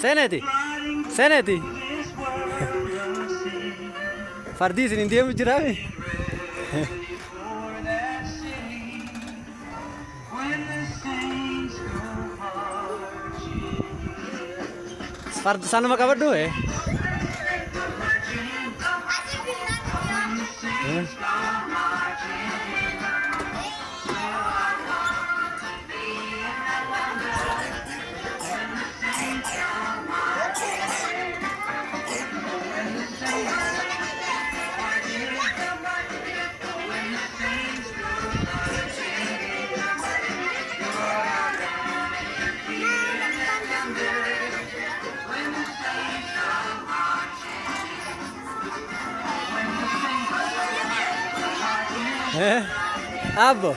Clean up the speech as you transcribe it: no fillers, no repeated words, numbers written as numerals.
Seeneeti? Seeneeti? Fardii isin hin deemu jiraame? Fardi sanuma qabadhu Abbo.